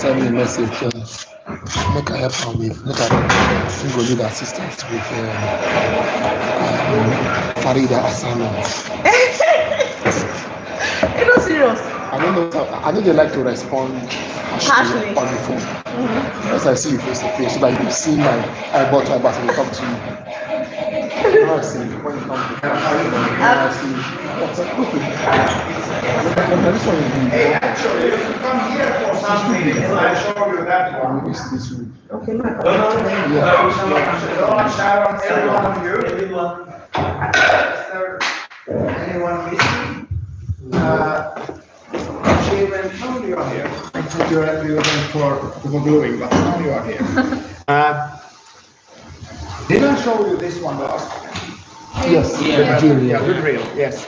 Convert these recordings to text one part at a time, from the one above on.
send me a message. Make I help am with. Make I go need assistance with Farida assignment. You're not serious. I don't know. I know they like to respond harshly on the phone. As I see you face to face, so that you see my eyeball to eyeball and talk to you. Now I see when you come to I see what's up. This one is good. Hey, actually, you come here for something, and I show you that one. This one. Okay, No, Sharon, everyone of you. Is there anyone missing? She went, how you are here? I thought you went for gluing, but now you are here. Did I show you this one last time? Yes, The drill, yes.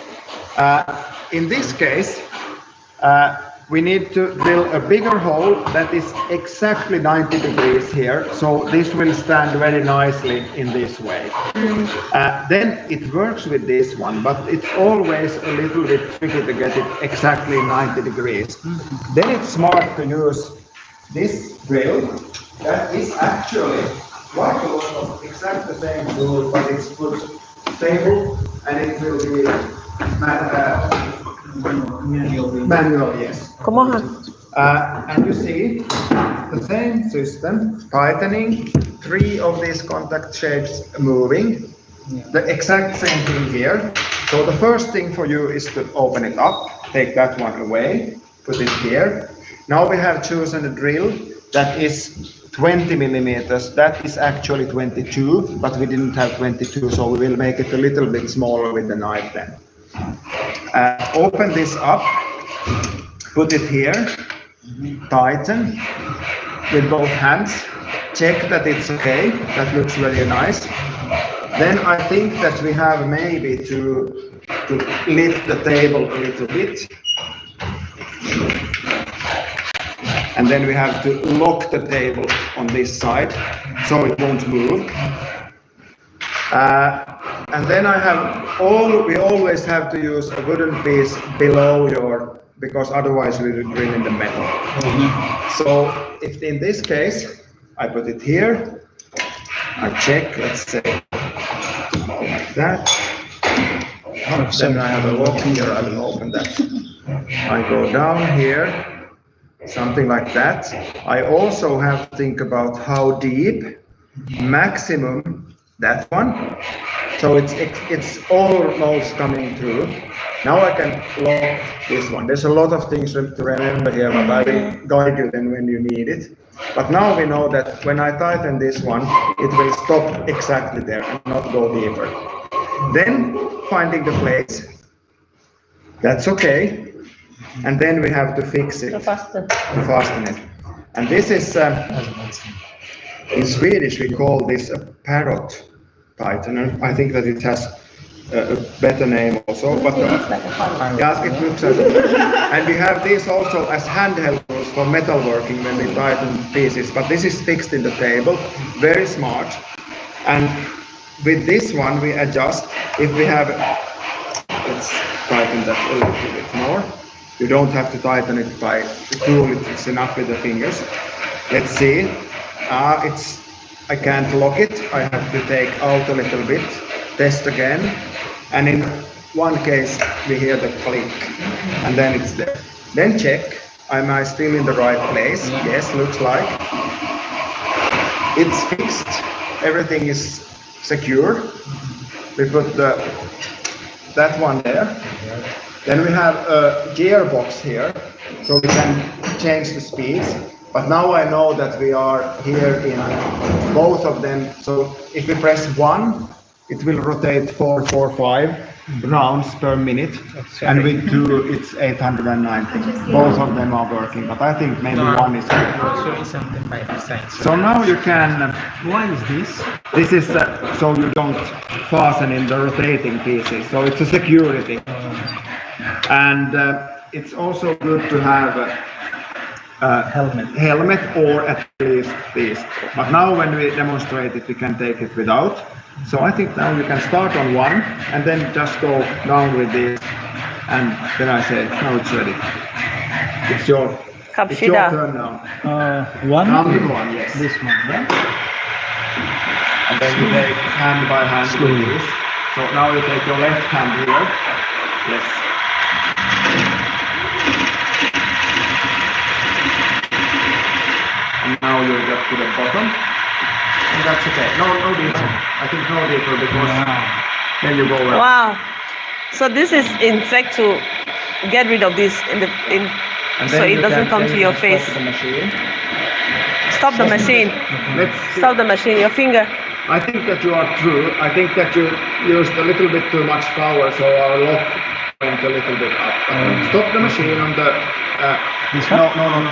In this case, we need to drill a bigger hole that is exactly 90 degrees here, so this will stand very nicely in this way. Then it works with this one, but it's always a little bit tricky to get it exactly 90 degrees. Then it's smart to use this drill that is actually quite a lot of exactly the same tool, but it's put stable and it will be manual, yes. Come on. And you see the same system, tightening, 3 of these contact shapes moving, the exact same thing here. So the first thing for you is to open it up, take that one away, put it here. Now we have chosen a drill that is 20 millimeters. That is actually 22, but we didn't have 22, so we will make it a little bit smaller with the knife then. Open this up, put it here, tighten with both hands, check that it's okay, that looks very nice. Then I think that we have maybe to lift the table a little bit. And then we have to lock the table on this side so it won't move. And then we always have to use a wooden piece below because otherwise we will drill in the metal. So if in this case, I put it here, I check, let's say, like that. Then I have a lock here, I will open that. I go down here, something like that. I also have to think about how deep, maximum, that one. So it's almost coming through. Now I can lock this one. There's a lot of things to remember here, but I will guide you then when you need it. But now we know that when I tighten this one, it will stop exactly there and not go deeper. Then finding the place, that's okay. And then we have to fix it, to fasten it. And this is, in Swedish we call this a parrot tightener. I think that it has a better name also, but yeah, it looks like and we have this also as handheld tools for metalworking when we tighten pieces, but this is fixed in the table, very smart. And with this one we adjust, if we have, let's tighten that a little bit more. You don't have to tighten it by the tool, it's enough with the fingers. Let's see, I can't lock it, I have to take out a little bit, test again, and in one case we hear the click, and then it's there. Then check, am I still in the right place? Yes, looks like. It's fixed, everything is secure. We put that one there. Then we have a gearbox here, so we can change the speeds. But now I know that we are here in both of them. So if we press 1, it will rotate 445 rounds per minute. And with 2, it's 890. Both of them are working, but I think maybe one is good. So now you can... Why is this? This is so you don't fasten in the rotating pieces. So it's a security. And it's also good to have a helmet or at least this. But now when we demonstrate it, we can take it without. So I think now you can start on one and then just go down with this. And then I say, now it's ready. It's your It's your turn now. One. Rounded one, yes. This one, yeah. And then you take hand by hand with this. So now you take your left hand here. Yes. And now you get to the bottom. And that's okay. No deeper. I think no deeper because then you go around. Wow. So this is in fact to get rid of this And so then it you doesn't can- come then to you your can face. stop the machine. Stop the machine. Let's see. Stop the machine. Your finger. I think that you are true. I think that you used a little bit too much power, so our lock went a little bit up. Stop the machine on the. This No, one?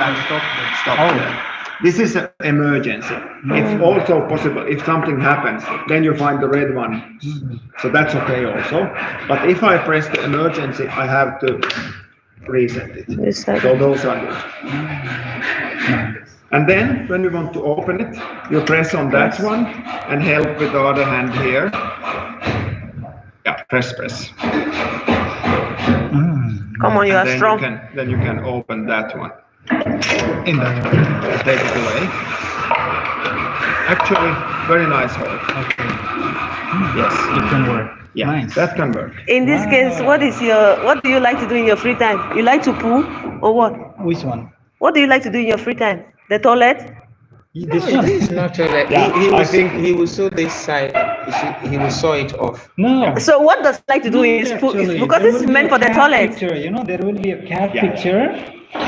stop. Oh. This is an emergency. It's also possible if something happens, then you find the red one. So that's okay also. But if I press the emergency, I have to reset it. Reset. So those are good. And then when you want to open it, you press on that one and help with the other hand here. Yeah, press. Come on, you are Then strong. then you can open that one. In that one. Take it away. Actually, very nice hold. Okay. Yes. It can work. Yeah, Nice. that can work. In this case, what do you like to do in your free time? You like to poo or what? Which one? What do you like to do in your free time? The toilet? This No, one? this is not toilet. Yeah, He will sew this side. He will saw it off. No. So what does he like to do in his poo? Actually, Because there this is will meant be a for the cat toilet. Picture, there will be a cat Yeah. picture,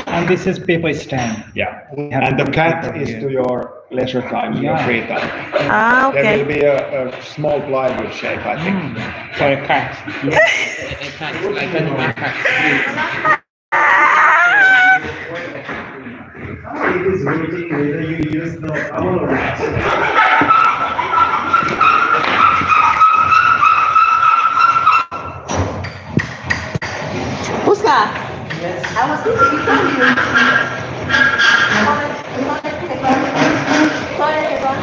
and this is paper stand. Yeah. have And to the put cat paper is here. to your leisure time, your Yeah. free time. Ah, There will okay. be a small plywood shape, I think. For a cat. A cat, like animal cat. It is routine whether you use the towel or not. Puska. I was thinking you told you. Toilet paper.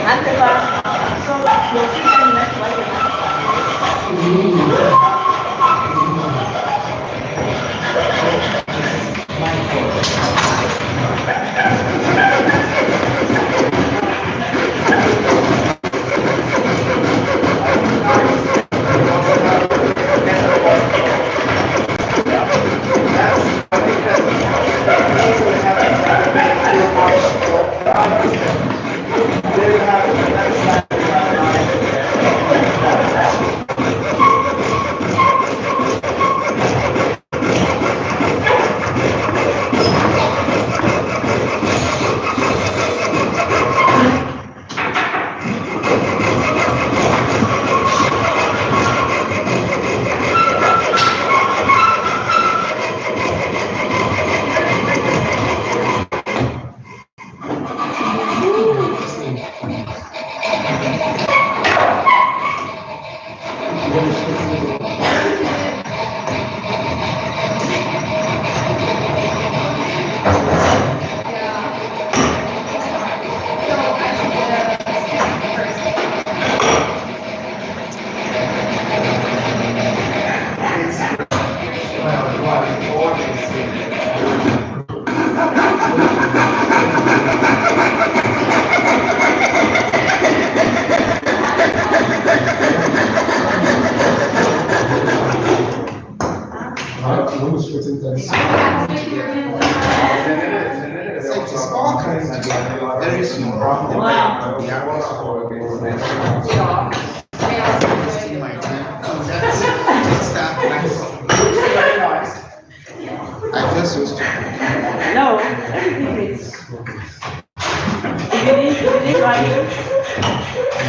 And paper. So your free time left white paper. I feel so stupid. No, everything is. You need right here.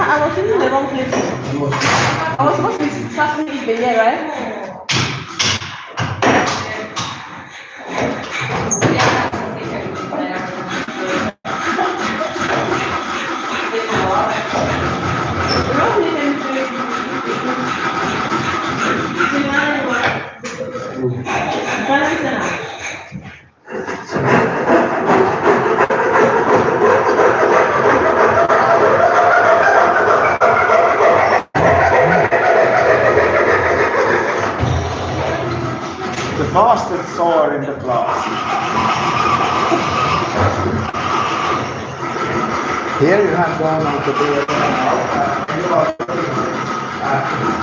I was in the wrong place. I was supposed to be fastening it there, right? The fastest sawer in the class. Here you have gone out the door.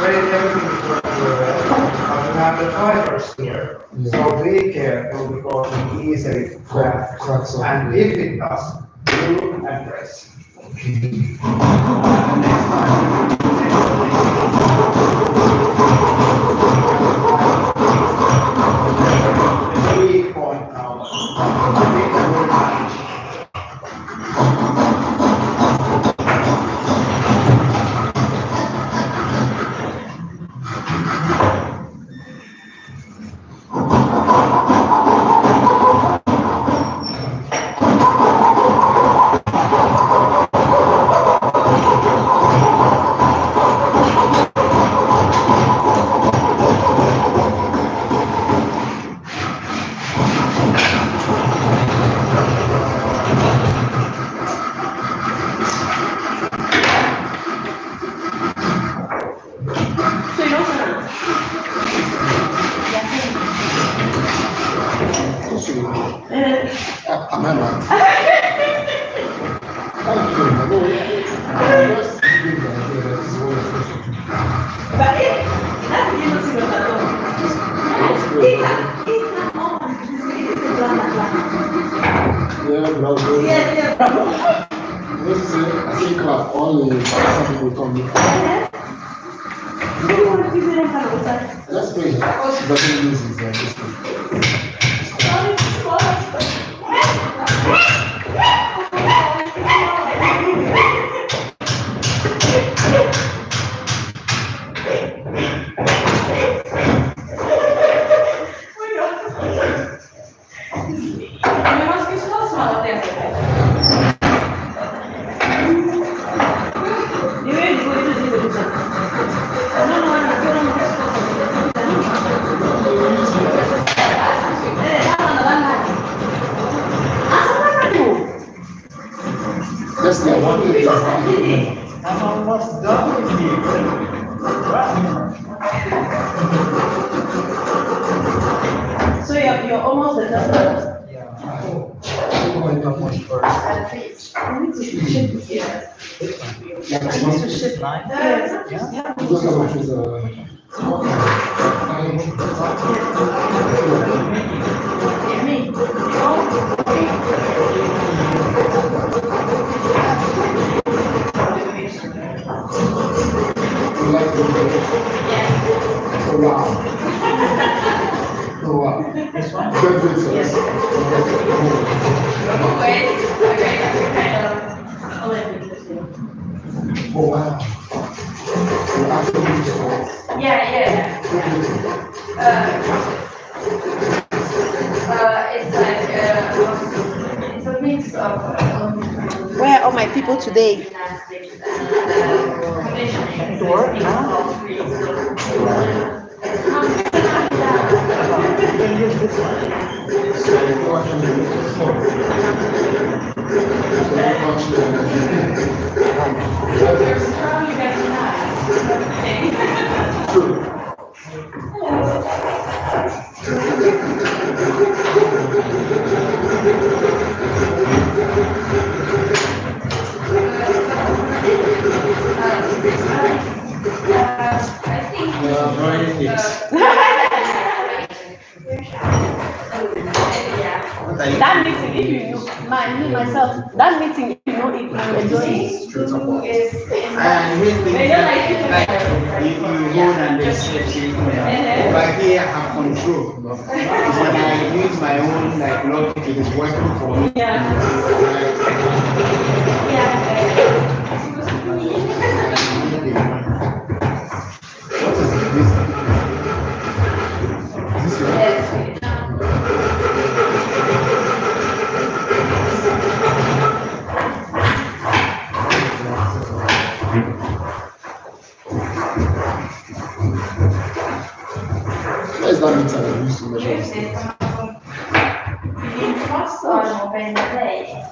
Everything is working well, but you have the fibers here. So be careful because it easily cracks. And if it does, you and press. Point now. Let's play. Doesn't use it. That's the one thing that's I'm almost done with you. So you're almost the tester. I'm going to much first. I need to shift here. Yeah, I need to shift. Those are the Oh, wow. Oh, wow. This one? Good, good, sir. Yes. Oh, wow. So actually, Yeah. It's like it's a mix of Where are all my people today? gymnastics and conditioning. So it's a mix of all three. You can use this one. You're strong, you get nice. I think That meeting, if you know, myself, that meeting, you know, it will enjoy it. who is And with the like you hold and they shape, but here I have control. When I use my own like logic, it is working for me. Where is that meter that we used to measure Use this? this first on open the play.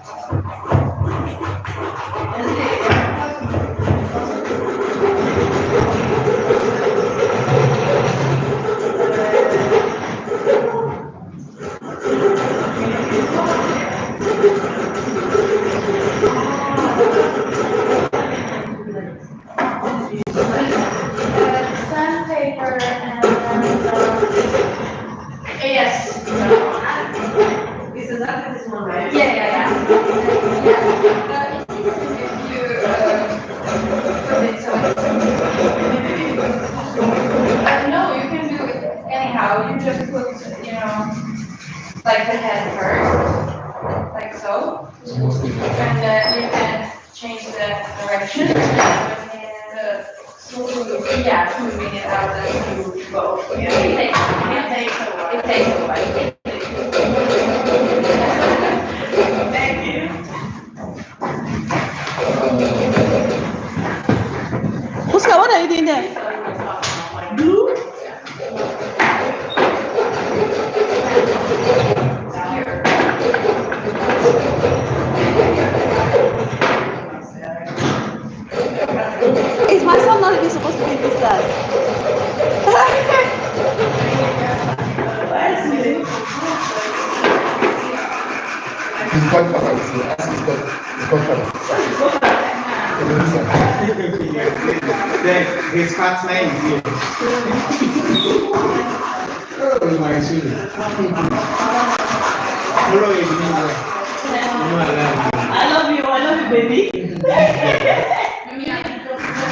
Sandpaper and yes. Is exactly this one, right? Yeah. It's easy if you put it so it's. No, you can do it anyhow. You just put, like the head first, like so, and you can change the direction. Smoothing it out as you go. It takes a while. Thank you. Oscar, what are you doing there? Blue? Is my son not even supposed to be in this class? Where is he? His godfather is here. Ask his godfather. Then his partner is here. Oh my children. Follow his name. I love you, baby.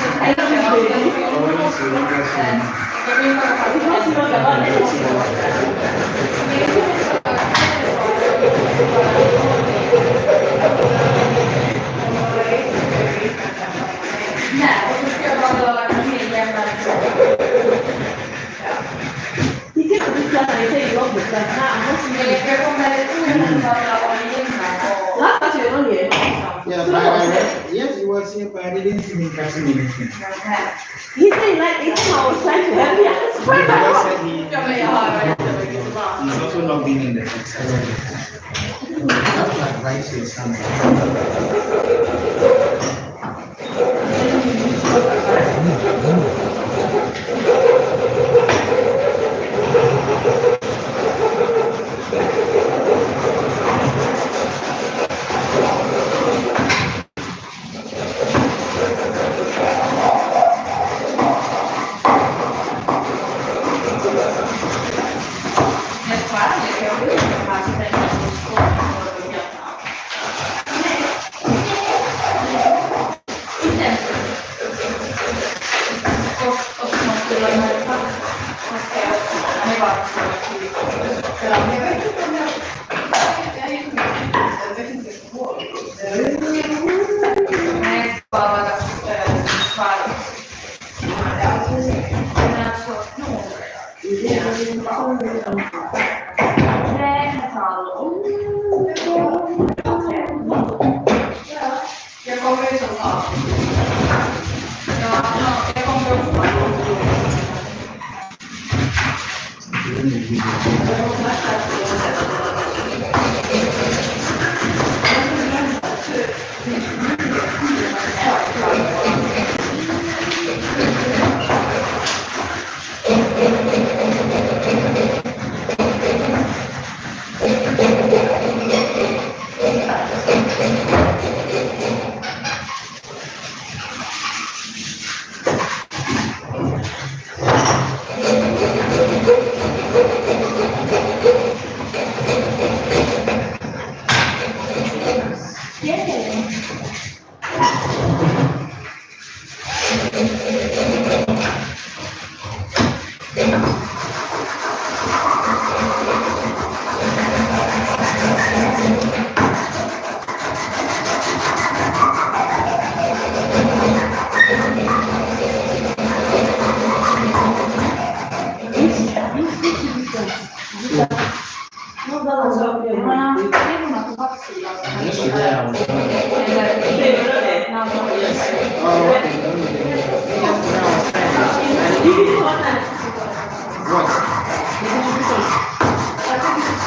I love you, baby. Because you know about He came to this class and he said he loved the class. Now I'm not seeing last class you were not here. Yeah, but yes, he was here, but I didn't see him catching anything. He said like it I was trying to help you. He's also not being in the text. That's my advice to something. Jag kommer ju som fan. Ja, jag kommer också.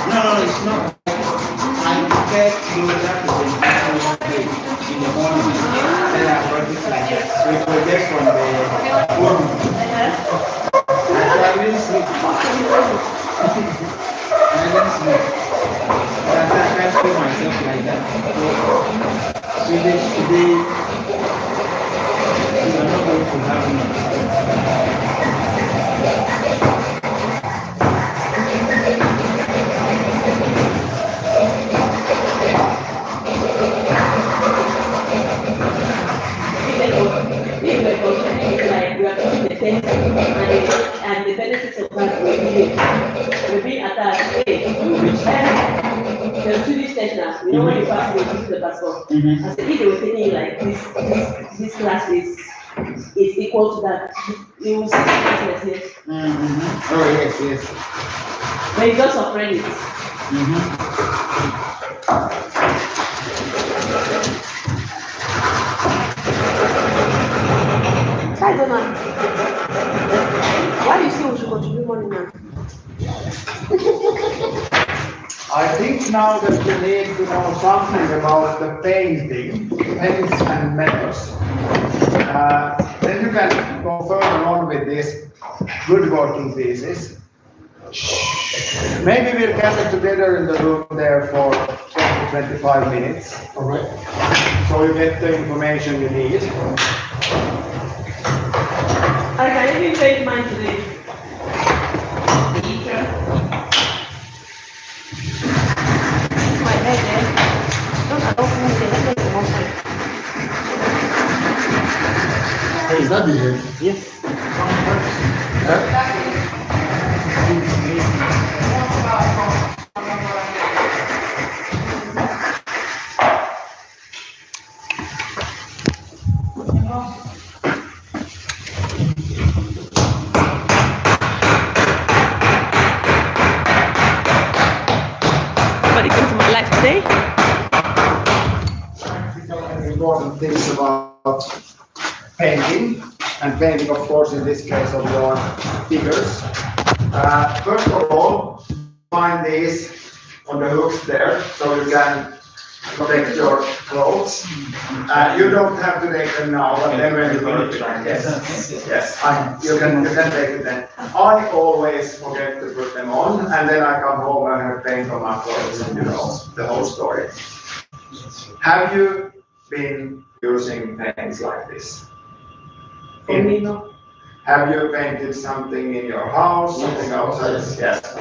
No, it's not. I prepared to do that in the morning. Then I brought it like that. So it was just from the room. So I didn't sleep. I didn't sleep. But I can't feel myself like that. So today, you are not going to have me. And the benefits of that will be attached. The Swedish stationers, you know, when you pass the passport. I said, if they were thinking like this class is equal to that, you will see the business. Oh, yes. But it's just for credit. I don't know. Why do you think we should contribute money now? I think now that you need to know something about the painting, paints and metals. Then you can go further on with these woodworking pieces. Maybe we'll gather together in the room there for 20-25 minutes. All right. So you get the information you need. I can even paint mine today. My bed there. Those are all things that I don't want. Hey, is that the head? Yes. Huh? Somebody came to my life today. Important things about painting, and painting, of course, in this case of your figures. First of all, find these on the hooks there, so you can protect your clothes. You don't have to take them now, but then when you work, yes, you can take it then. I always forget to put them on, and then I come home and have paint on my clothes, and you know the whole story. Have you been using paints like this? Have you painted something in your house, something outside? Yes.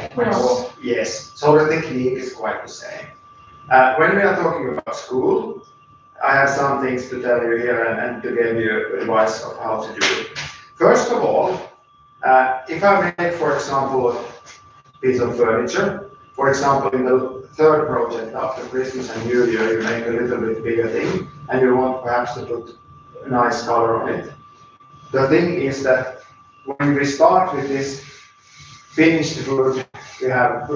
Yes. So the technique is quite the same. When we are talking about school, I have some things to tell you here and to give you advice of how to do it. First of all, if I make, for example, piece of furniture. For example, in the third project after Christmas and New Year, you make a little bit bigger thing and you want perhaps to put a nice color on it. The thing is that when we start with this finished wood, we have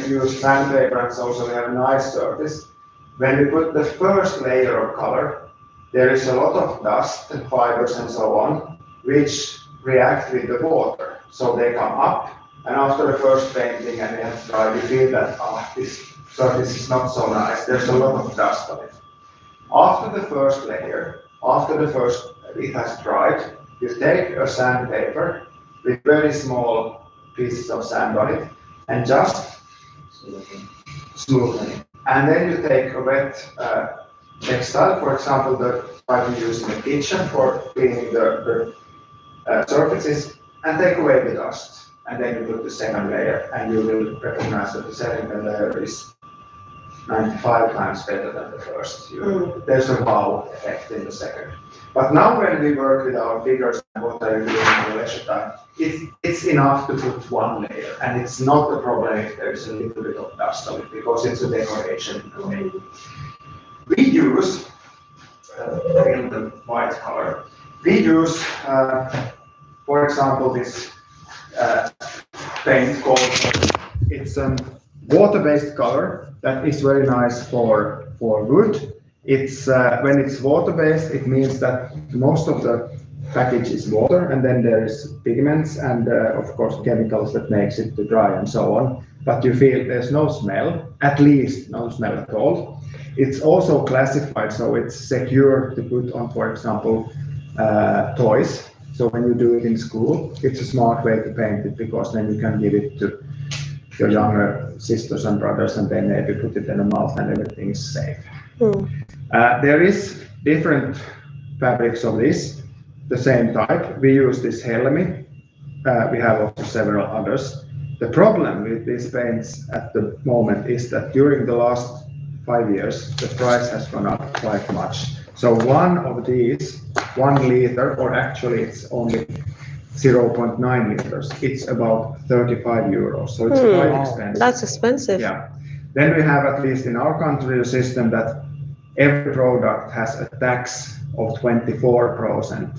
used sandpaper and so we have a nice surface. When we put the first layer of color, there is a lot of dust and fibers and so on, which react with the water. So they come up, and after the first painting and it has dried, you feel that this surface is not so nice. There's a lot of dust on it. After the first layer, it has dried, you take a sandpaper with very small pieces of sand on it and just smoothen it. And then you take a wet textile, for example, the type you use in the kitchen for cleaning the surfaces, and take away the dust. And then you put the second layer, and you will recognize that the second layer is 95 times better than the first. There's a wow effect in the second. But now when we work with our figures and what are you doing in the leisure time, it's enough to put one layer, and it's not a problem if there's a little bit of dust on it, because it's a decoration in a way. We use, in the white color, we use, for example, this paint called, it's a water-based color that is very nice for wood. It's when it's water-based, it means that most of the package is water, and then there is pigments and of course chemicals that makes it to dry and so on. But you feel there's no smell, at least no smell at all. It's also classified, so it's secure to put on, for example, toys. So when you do it in school, it's a smart way to paint it, because then you can give it to your younger sisters and brothers, and then maybe put it in the mouth and everything is safe. There is different fabrics of this, the same type. We use this Helmi. We have also several others. The problem with these paints at the moment is that during the last 5 years, the price has gone up quite much. So one of these, 1 liter, or actually it's only 0.9 liters, it's about 35 euros. So it's quite expensive. That's expensive. Yeah. Then we have, at least in our country, a system that every product has a tax of 24%.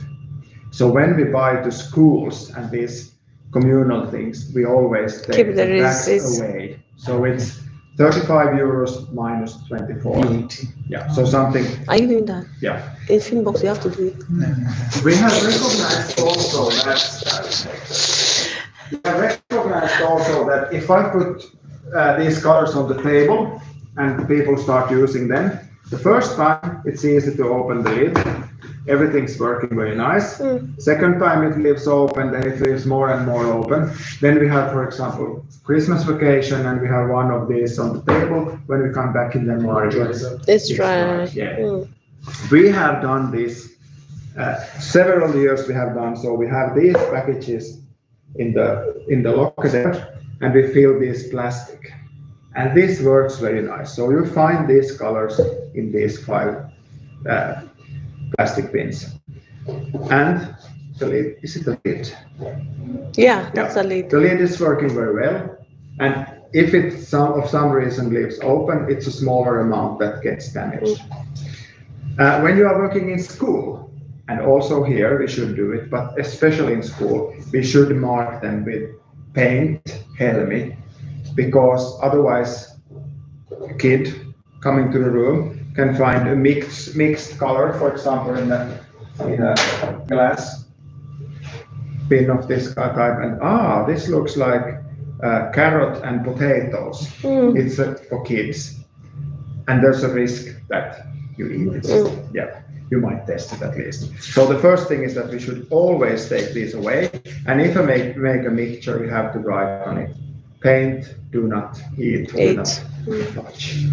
So when we buy to schools and these communal things, we always take Keep the tax receipts. away. So it's 35 euros minus 24. Yeah, so something, Are you doing that? yeah. In Finbox, you have to do it. We have recognized also that if I put these colors on the table and people start using them, the first time it's easy to open the lid, everything's working very nice. Second time it leaves open, then it leaves more and more open. Then we have, for example, Christmas vacation, and we have one of these on the table. When we come back in January, It's dry. yeah. We have done this several years. We have done so. We have these packages in the locker there, and we fill this plastic, and this works very nice. So you find these colors in these 5 plastic bins, and the lid. Is it the lid? Yeah, that's a lid. The lid is working very well, and if it of some reason leaves open, it's a smaller amount that gets damaged. When you are working in school, and also here we should do it, but especially in school, we should mark them with paint, Helmi, because otherwise a kid coming to the room can find a mixed color, for example, in a glass bin of this type, and this looks like carrot and potatoes. It's for kids, and there's a risk that you eat it. Yeah, you might test it at least. So the first thing is that we should always take these away, and if you make a mixture, you have to write on it: paint, do not eat, do not touch.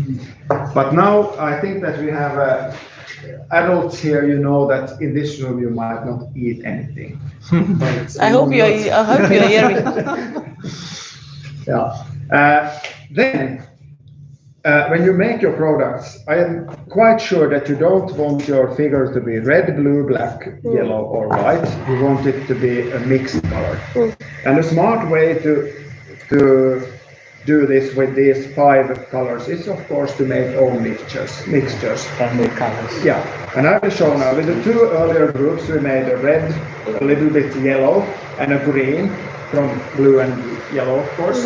But now I think that we have adults here. You know that in this room you might not eat anything. I hope you're hearing. Yeah. Then, when you make your products, I am quite sure that you don't want your figure to be red, blue, black, yellow, or white. You want it to be a mixed color. And a smart way to do this with these 5 colors is of course to make own mixtures. Family colors. Yeah, and I will show now with the 2 earlier groups we made a red, a little bit yellow, and a green from blue and yellow of course.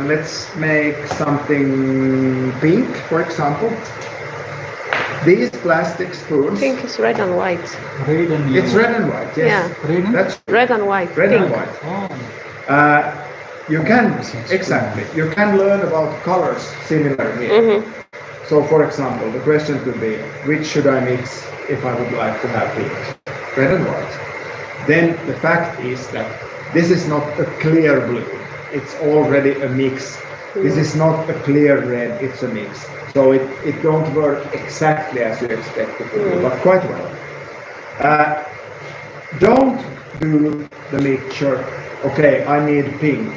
Let's make something pink, for example. These plastic spoons. Pink is red and white. Red and It's yellow. red and white, yes. Yeah. Red and? That's Red and white. red Pink. and white. Oh. You can, exactly, you can learn about colors similar here. So for example, the question could be, which should I mix if I would like to have pink? Red and white. Then the fact is that this is not a clear blue, it's already a mix. This is not a clear red, it's a mix. So it don't work exactly as you expect it to do, but quite well. Don't do the mixture, okay, I need pink.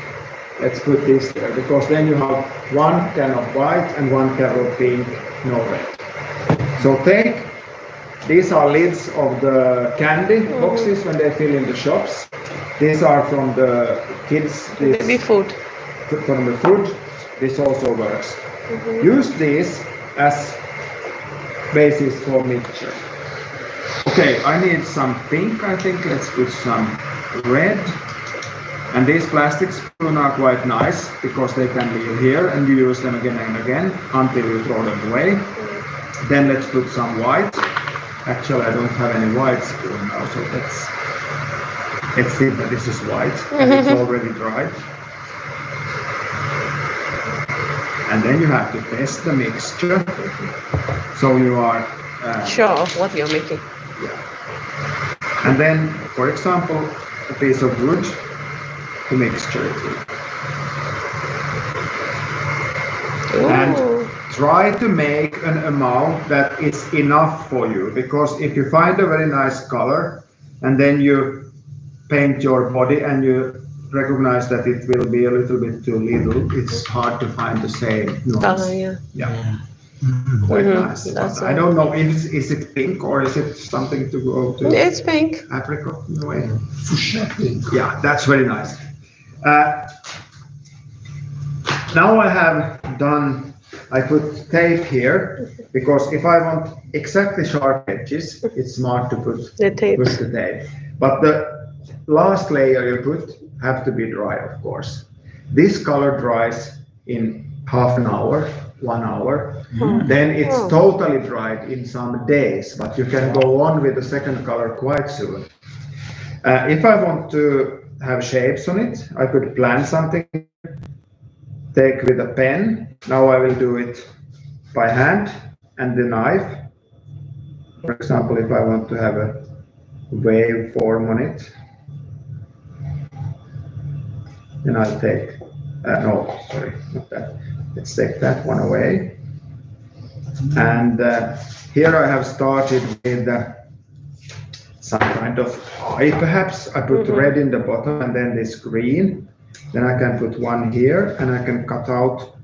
Let's put this there, because then you have 1 can of white and 1 can of pink, no red. So these are lids of the candy boxes when they fill in the shops. These are from the kids. Baby food. From the food. This also works. Use these as basis for mixture. Okay, I need some pink, I think. Let's put some red. And these plastic spoons are quite nice because they can be here and you use them again and again until you throw them away. Then let's put some white. Actually, I don't have any white spoon now, so let's see that this is white and it's already dried. And then you have to test the mixture. So you are Sure of what you're making. yeah. And then, for example, a piece of wood to mixture it with. And try to make an amount that is enough for you, because if you find a very nice color and then you paint your body and you recognize that it will be a little bit too little, it's hard to find the same nuance. Yeah. Quite nice. But I don't know, is it pink or is it something to go to? It's pink. Apricot in a way. Fuchsia pink. Yeah, that's very nice. Now I have done, I put tape here, because if I want exactly sharp edges, it's smart to put The tape. Put the tape. But the last layer you put have to be dry, of course. This color dries in half an hour, 1 hour. Then it's totally dried in some days, but you can go on with the second color quite soon. If I want to have shapes on it, I could plan something, take with a pen. Now I will do it by hand and the knife. For example, if I want to have a wave form on it, then I'll take, no, sorry, not that. Let's take that one away. And here I have started with some kind of eye, perhaps. I put red in the bottom and then this green. Then I can put one here and I can cut out,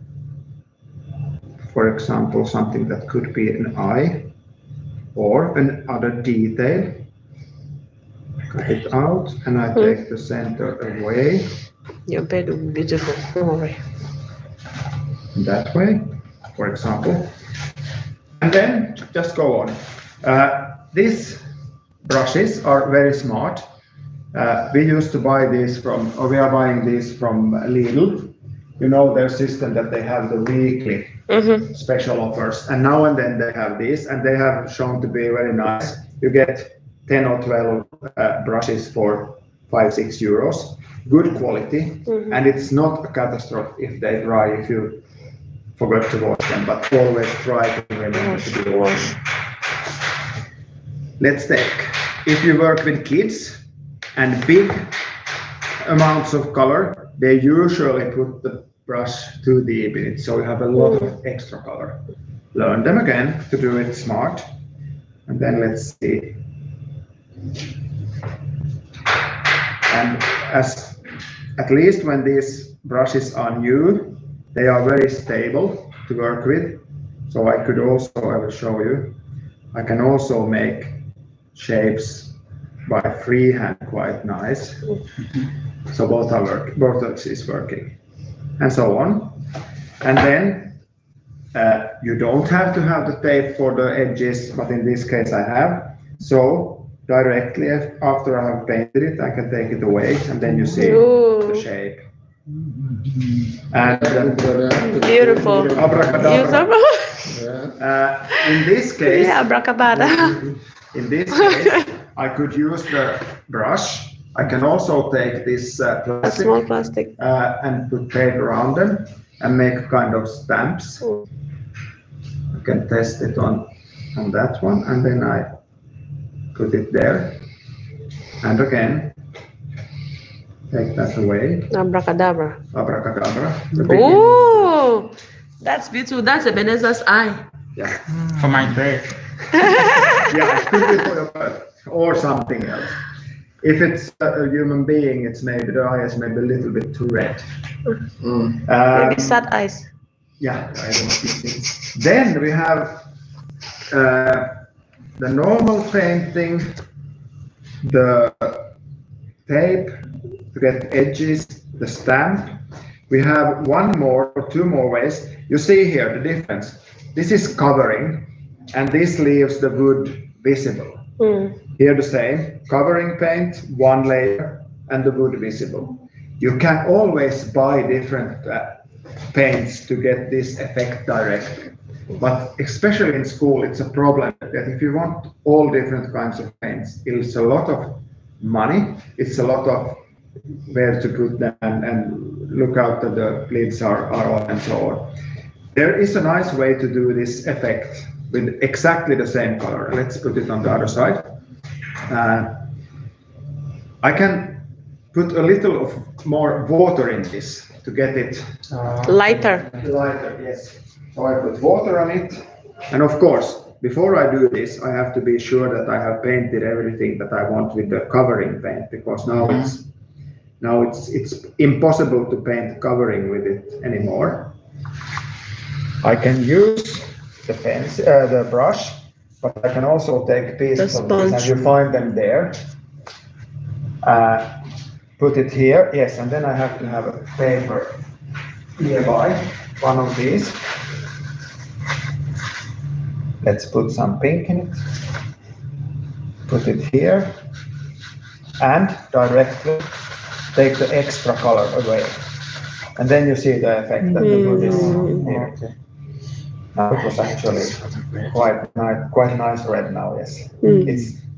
for example, something that could be an eye or another detail. Cut it out and I take the center away. Your bed will be beautiful. Don't worry. That way, for example. And then just go on. These brushes are very smart. We used to buy these from, or we are buying these from Lidl. You know their system that they have the weekly special offers, and now and then they have these, and they have shown to be very nice. You get 10 or 12 brushes for 5-6 euros. Good quality, and it's not a catastrophe if they dry if you forgot to wash them, but always try to remember to do wash. Let's take, if you work with kids and big amounts of color, they usually put the brush too deep in it, so you have a lot of extra color. Learn them again to do it smart, and then let's see. And at least when these brushes are new, they are very stable to work with. So I could also, I will show you, I can also make shapes by freehand quite nice. So both is working. and so on. And then you don't have to have the tape for the edges, but in this case I have. So directly after I have painted it, I can take it away, and then you see Ooh. the shape. And Beautiful. abracadabra. Yeah. In this case, Yeah, abracadabra. in this case, I could use the brush. I can also take this A plastic small plastic. and put tape around them and make kind of stamps. I can test it on that one, and then I put it there. And again, take that away. Abracadabra. Abracadabra. The beginning. Oh, that's beautiful. That's Ebenezer's eye. Yeah. For my bird. Yeah, it could be for your pet or something else. If it's a human being, it's maybe the eye is maybe a little bit too red. Maybe sad eyes. Yeah, I don't see things. Then we have the normal painting, the tape to get edges, the stamp. We have one more or two more ways. You see here the difference. This is covering, and this leaves the wood visible. Here the same, covering paint, one layer, and the wood visible. You can always buy different paints to get this effect directly. But especially in school, it's a problem that if you want all different kinds of paints, it's a lot of money, it's a lot of where to put them and look out that the lids are on and so on. There is a nice way to do this effect with exactly the same color. Let's put it on the other side. I can put a little of more water in this to get it Lighter. lighter, yes. So I put water on it, and of course, before I do this, I have to be sure that I have painted everything that I want with the covering paint, because now it's impossible to paint covering with it anymore. I can use the brush, but I can also take pieces of this, and you find them there. Put it here, yes, and then I have to have a paper nearby, one of these. Let's put some pink in it. Put it here, and directly take the extra color away. And then you see the effect that the wood is here. Okay. Now it was actually quite nice red now, yes.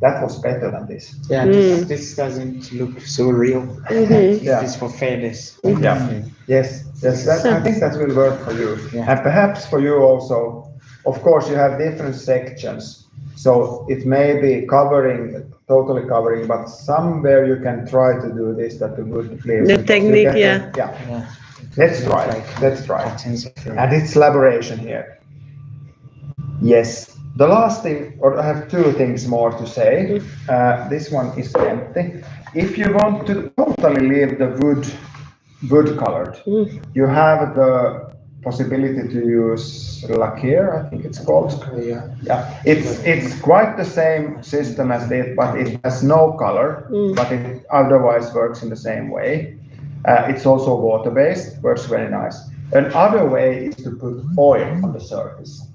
That was better than this. Yeah, this doesn't look so real. Yeah. This is for fairness. Yeah. Yes, I think that will work for you. Yeah. And perhaps for you also. Of course, you have different sections, so it may be totally covering, but somewhere you can try to do this that the wood leaves. The technique, yeah. Yeah. Let's try. And it's elaboration here. Yes. The last thing, or I have two things more to say. This one is empty. If you want to totally leave the wood colored, you have the possibility to use lacquer, I think it's called. Yeah. It's quite the same system as this, but it has no color, but it otherwise works in the same way. It's also water-based, works very nice. Another way is to put oil on the surface.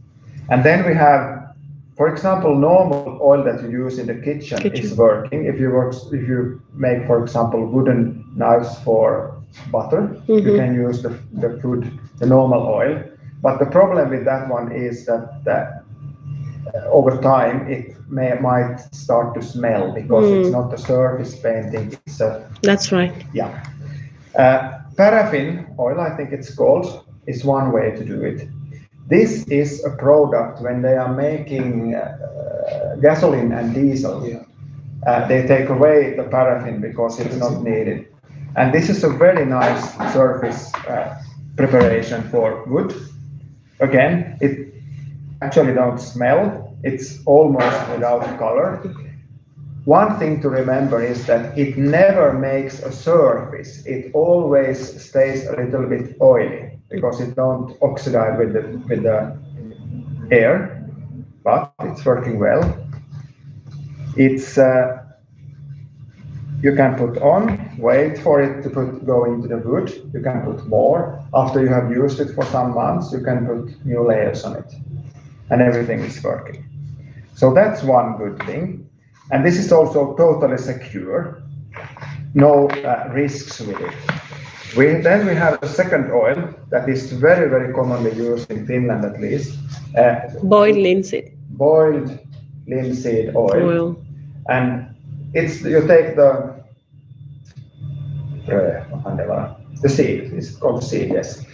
And then we have, for example, normal oil that you use in the kitchen is working. If you make, for example, wooden knives for butter, you can use the normal oil. But the problem with that one is that over time it might start to smell, because it's not a surface painting. That's right. Yeah. Paraffin oil, I think it's called, is one way to do it. This is a product when they are making gasoline and diesel. They take away the paraffin because it's not needed. And this is a very nice surface preparation for wood. Again, it actually don't smell. It's almost without color. One thing to remember is that it never makes a surface. It always stays a little bit oily, because it don't oxidize with the air, but it's working well. It's you can put on, wait for it to go into the wood. You can put more. After you have used it for some months, you can put new layers on it, and everything is working. So that's one good thing. And this is also totally secure. No risks with it. Then we have the second oil that is very, very commonly used in Finland, at least. Boiled linseed Boiled linseed oil. oil. And you take the seed, it's called seed, yes.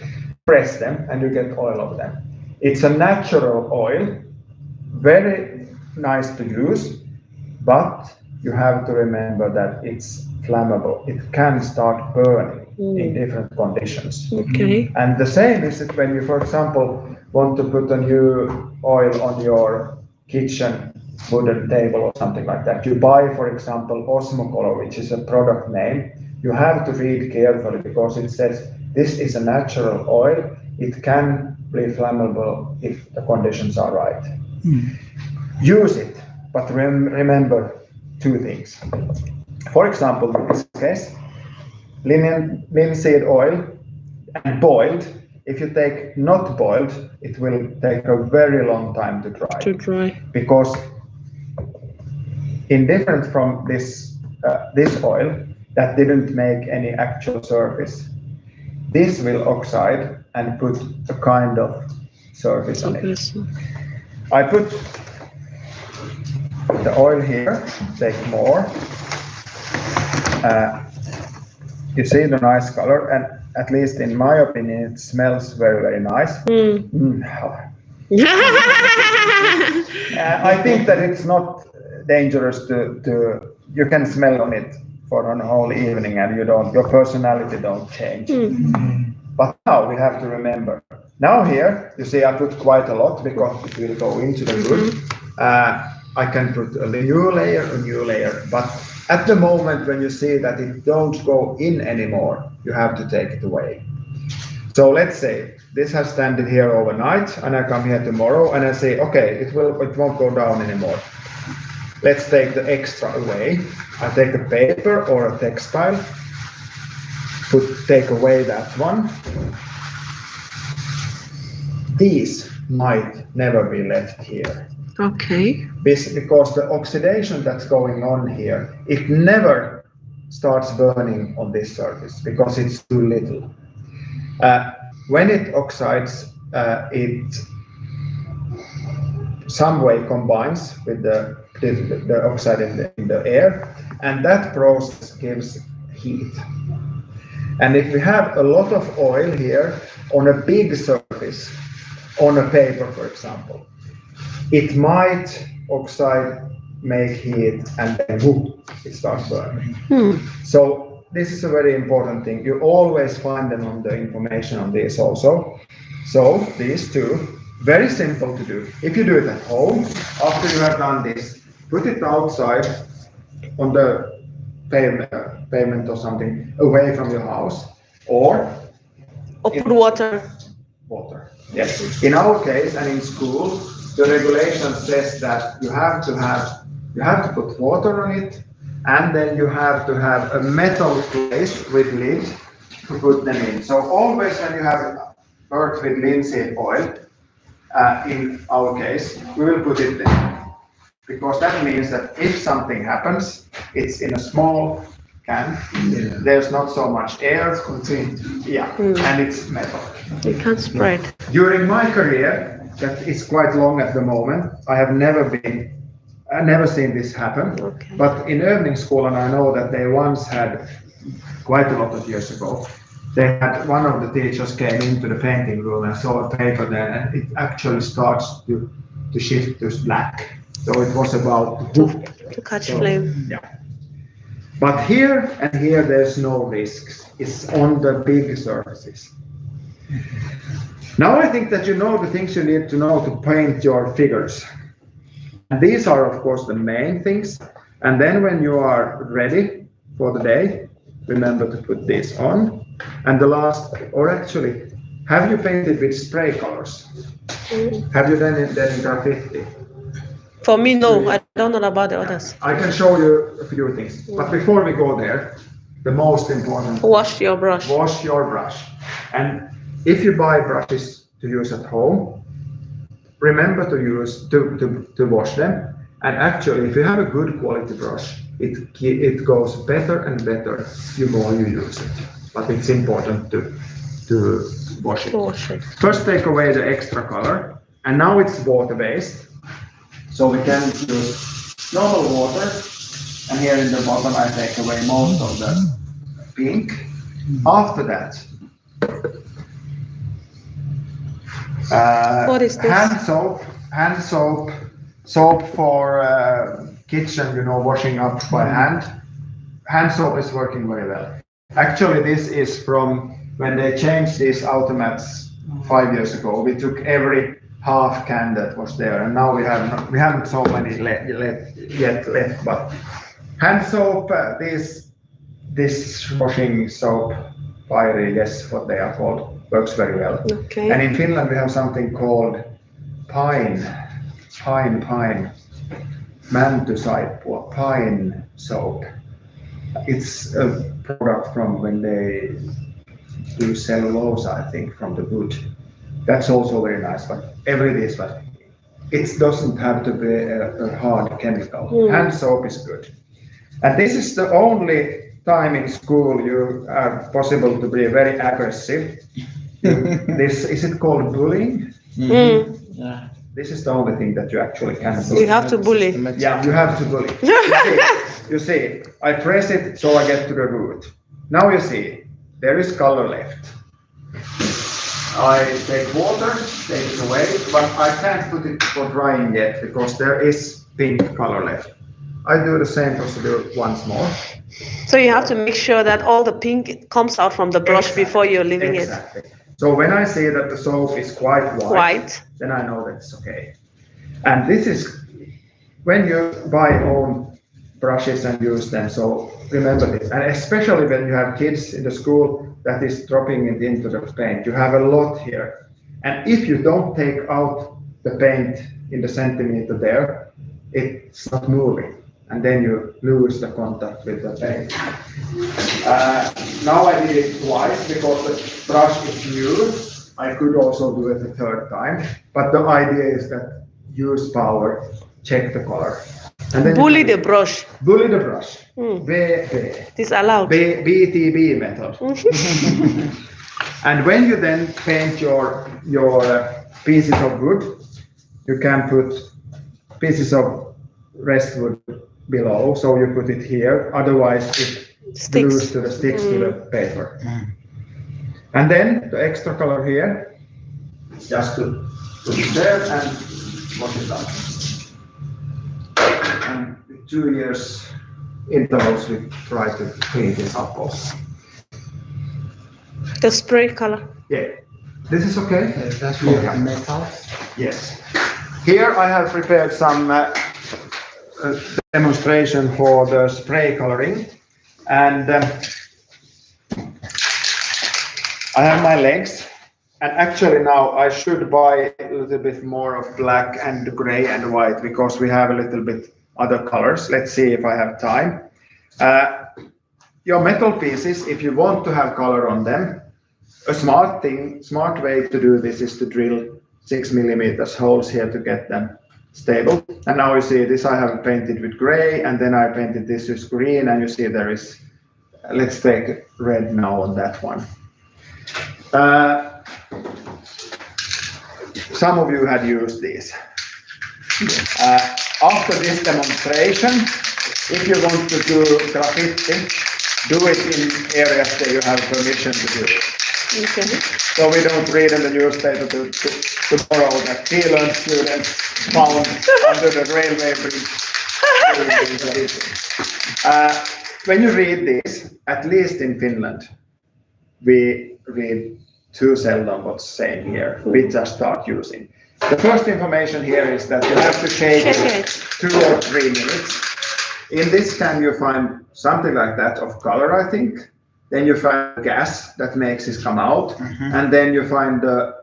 Press them and you get oil of them. It's a natural oil, very nice to use, but you have to remember that it's flammable. It can start burning in different conditions. Okay. And the same is it when you, for example, want to put a new oil on your kitchen wooden table or something like that. You buy, for example, Osmocolor, which is a product name. You have to read carefully because it says this is a natural oil. It can be flammable if the conditions are right. Use it, but remember two things. For example, in this case, linseed oil and boiled. If you take not boiled, it will take a very long time to dry. Because in different from this oil that didn't make any actual surface, this will oxide and put a kind of surface on it. I put the oil here, take more. You see the nice color, and at least in my opinion, it smells very, very nice. I think that it's not dangerous to you can smell on it for a whole evening and your personality don't change. But now we have to remember. Now here, you see I put quite a lot because it will go into the wood. I can put a new layer, but at the moment when you see that it don't go in anymore, you have to take it away. So let's say this has standed here overnight and I come here tomorrow and I say, okay, it won't go down anymore. Let's take the extra away. I take a paper or a textile, take away that one. These might never be left here. Okay. Because the oxidation that's going on here, it never starts burning on this surface because it's too little. When it oxides, it some way combines with the oxide in the air, and that process gives heat. And if we have a lot of oil here on a big surface, on a paper, for example, it might oxide, make heat, and then whoop, it starts burning. So this is a very important thing. You always find them on the information on this also. So these two, very simple to do. If you do it at home, after you have done this, put it outside on the pavement or something, away from your house, or put water. Water. Yes. In our case and in school, the regulation says that you have to put water on it, and then you have to have a metal place with lid to put them in. So always when you have worked with linseed oil, in our case, we will put it there. Because that means that if something happens, it's in a small can. Yeah. There's not so much air. It's contained. Yeah, and it's metal. It can't spread. During my career, that is quite long at the moment, I have never seen this happen. Okay. But in övningsskolan, I know that they once had, quite a lot of years ago, they had one of the teachers came into the painting room and saw a paper there, and it actually starts to shift to black. So it was about to catch flame. Yeah. But here and here there's no risks. It's on the big surfaces. Now I think that you know the things you need to know to paint your figures. And these are of course the main things. And then when you are ready for the day, remember to put this on. And the last, or actually, have you painted with spray colors? Have you done it then in graffiti? For me, no, I Don't know about the others. I can show you a few things. But before we go there, the most important, Wash your brush. wash your brush. And if you buy brushes to use at home, remember to use to wash them. And actually, if you have a good quality brush, it goes better and better the more you use it. But it's important to wash it. Wash it. First, take away the extra color, and now it's water-based, so we can use normal water. And here in the bottom, I take away most of the pink. After that, What is this? hand soap for kitchen, washing up by hand. Hand soap is working very well. Actually, this is from when they changed these automats 5 years ago. We took every half can that was there, and now we haven't so many yet left. But hand soap, this washing soap, fiery, yes, what they are called, works very well. Okay. And in Finland we have something called pine mänty-saippua, pine soap. It's a product from when they do cellulose, I think, from the wood. That's also very nice, but it doesn't have to be a hard chemical. Hand soap is good. And this is the only time in school you are possible to be very aggressive. Is it called bullying? Yeah. This is the only thing that you actually can do. You have to bully. Yeah, you have to bully. You see, I press it so I get to the root. Now you see, there is color left. I take water, take it away, but I can't put it for drying yet because there is pink color left. I do the same procedure once more. So you have to make sure that all the pink comes out from the brush before you're leaving it. Exactly. So when I see that the soap is quite white, then I know that's okay. And this is when you buy own brushes and use them. So remember this, and especially when you have kids in the school that is dropping it into the paint, you have a lot here. And if you don't take out the paint in the centimeter there, it's not moving. And then you lose the contact with the paint. Now I did it twice because the brush is new. I could also do it a third time, but the idea is that use power, check the color. And then Bully the brush. Bully the brush. It is allowed. BTB method. And when you then paint your pieces of wood, you can put pieces of rest wood below, so you put it here, otherwise it glues to the sticks to the paper. And then the extra color here, just to put it there and wash it out. And with 2 years intervals we try to clean this up also. The spray color. Yeah, this is okay? That's for metal. Yes. Here I have prepared some demonstration for the spray coloring, and I have my legs, and actually now I should buy a little bit more of black and gray and white because we have a little bit other colors. Let's see if I have time. Your metal pieces, if you want to have color on them, a smart way to do this is to drill 6 millimeters holes here to get them stable. And now you see this I have painted with gray, and then I painted this with green, and you see there is, let's take red now on that one. Some of you had used these. After this demonstration, if you want to do graffiti, do it in areas that you have permission to do it. Okay. So we don't read in the newspaper tomorrow that Finland students found under the railway bridge. When you read this, at least in Finland, we read too seldom what's saying here. We just start using. The first information here is that you have to shake it 2 or 3 minutes. In this can you find something like that of color, I think. Then you find gas that makes it come out, and then you find a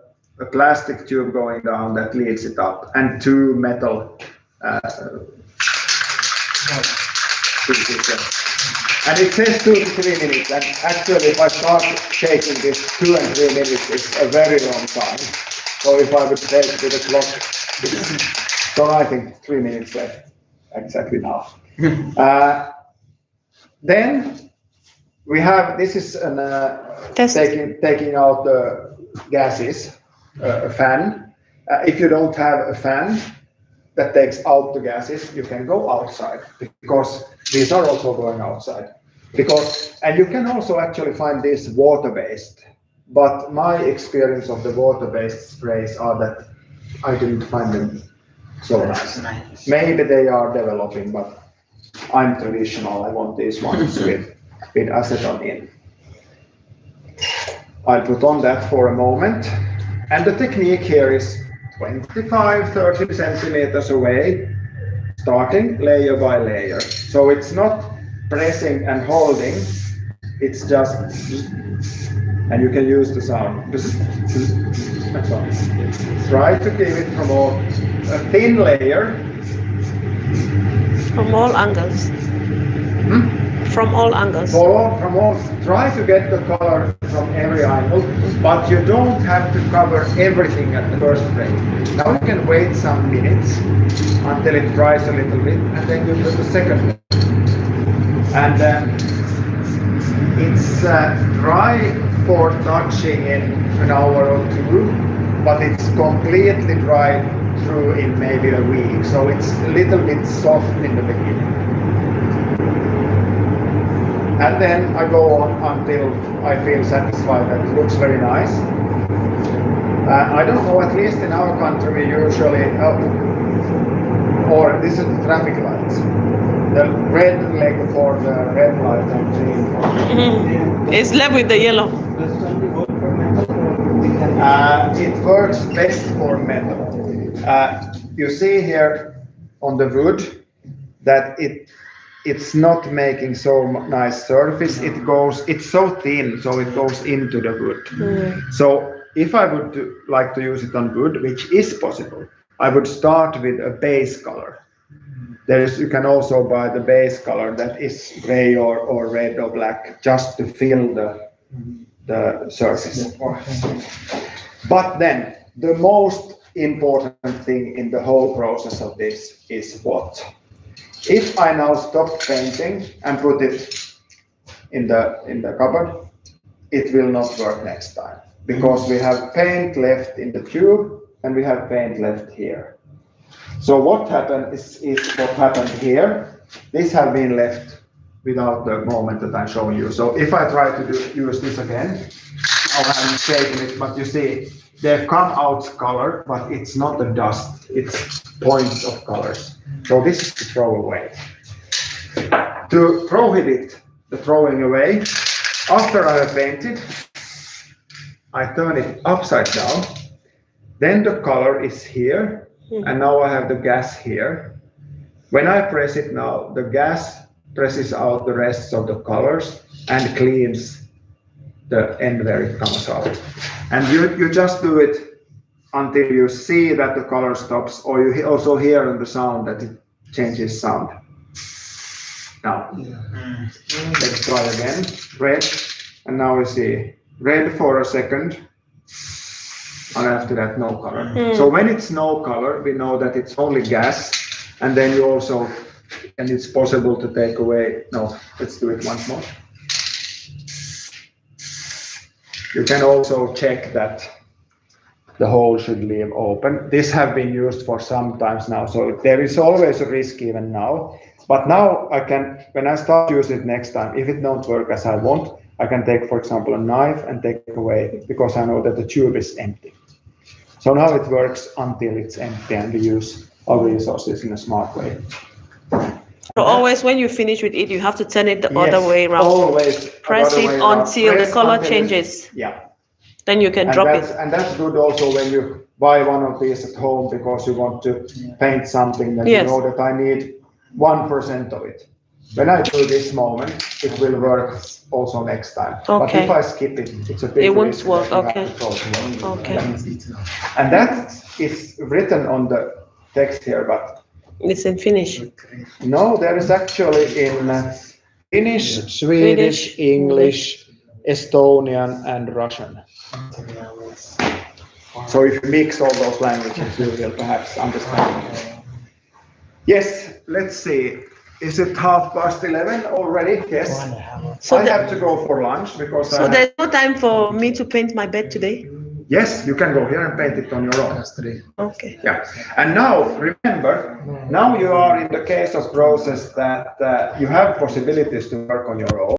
plastic tube going down that leads it up, and 2 metal And it says 2 to 3 minutes, and actually if I start taking this 2 and 3 minutes, it's a very long time. So if I would take with the clock, so I think 3 minutes left, exactly now. Then we have, this is an, taking out the gases, a fan. If you don't have a fan that takes out the gases, you can go outside, because these are also going outside. And you can also actually find this water-based, but my experience of the water-based sprays are that I didn't find them so nice. Maybe they are developing, but I'm traditional. I want these ones with acetone in. I'll put on that for a moment. And the technique here is 25-30 centimeters away, starting layer by layer. So it's not pressing and holding, it's just, and you can use the sound. That's all. Try to give it from a thin layer. From all angles. From all angles. Try to get the color from every angle, but you don't have to cover everything at the first spray. Now you can wait some minutes until it dries a little bit, and then you do the second layer. And it's dry for touching in an hour or two, but it's completely dry through in maybe a week. So it's a little bit soft in the beginning. And then I go on until I feel satisfied that it looks very nice. I don't know, at least in our country we usually, or this is the traffic lights. The red leg for the red light and green for the It's left with the yellow. it works best for metal. You see here on the wood that it's not making so nice surface. It's so thin, so it goes into the wood. So if I would like to use it on wood, which is possible, I would start with a base color. You can also buy the base color that is gray or red or black, just to fill the surface. But then the most important thing in the whole process of this is what? If I now stop painting and put it in the cupboard, it will not work next time, because we have paint left in the tube and we have paint left here. So what happened is what happened here. This has been left without the moment that I'm showing you. So if I try to use this again, I haven't shaken it, but you see, they've come out color, but it's not the dust, it's points of colors. So this is to throw away. To prohibit the throwing away, after I have painted, I turn it upside down. Then the color is here. And now I have the gas here. When I press it now, the gas presses out the rest of the colors and cleans the end where it comes out. And you just do it until you see that the color stops, or you also hear in the sound that it changes sound. Now, let's try again. Red, and now we see red for a second. And after that, no color. So when it's no color, we know that it's only gas, and then you also, and it's possible to take away, no, let's do it once more. You can also check that the hole should leave open. This have been used for some times now, so there is always a risk even now. But now I can, when I start using it next time, if it don't work as I want, I can take, for example, a knife and take away, because I know that the tube is empty. So now it works until it's empty, and we use our resources in a smart way. So always when you finish with it, you have to turn it the other way around. Always. Press it until the color changes. Yeah. Then you can drop it. And that's good also when you buy one of these at home, because you want to paint something that you know that I need 1% of it. When I do this moment, it will work also next time. But if I skip it, it's a big risk. It won't work. Okay. And that is written on the text here, but It's in Finnish. No, there is actually in Finnish, Swedish, English, Estonian, and Russian. So if you mix all those languages, you will perhaps understand. Yes, let's see. Is it 11:30 already? Yes. So I the- have to go for lunch because So there's no time for me to paint my bed today? yes, you can go here and paint it on your own. Okay. Yeah. And now, remember, now you are in the case of process that you have possibilities to work on your own.